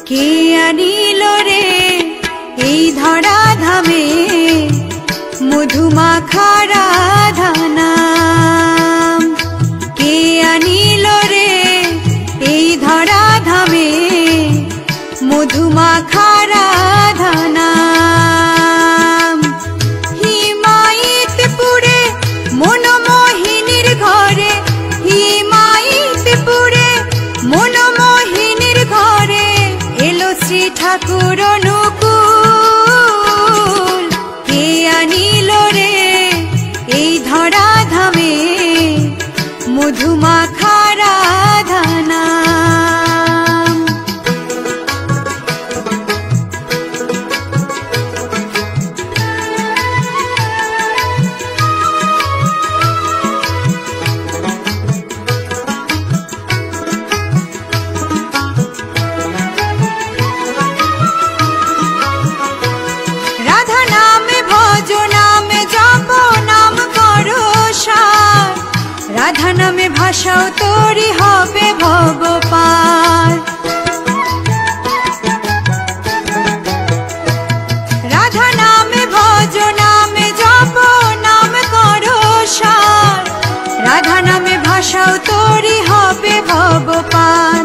কে আনিল রে এই ধরা ধামে মধুমাখা রাধানাম। কে আনিল রে এই ধরা ধামে মধুমাখা রাধানাম। হিমায়িতপুরে মনমোহিনীর ঘরে, হিমায়িতপুরে মনমোহিনীর ঘরে এলো শ্রী ঠাকুর অনুকূল। কে আনিল রে এই ধরা ধামে মধুমাখা রাধানাম। রাধা নামে ভজ নামে জপ নাম করো সার, রাধা নামে ভাষাও তোরি হবে ভব পার। রাধা নামে ভজ নামে জপ নাম করো সার, রাধা নামে ভাষাও তোরি হবে ভব পার।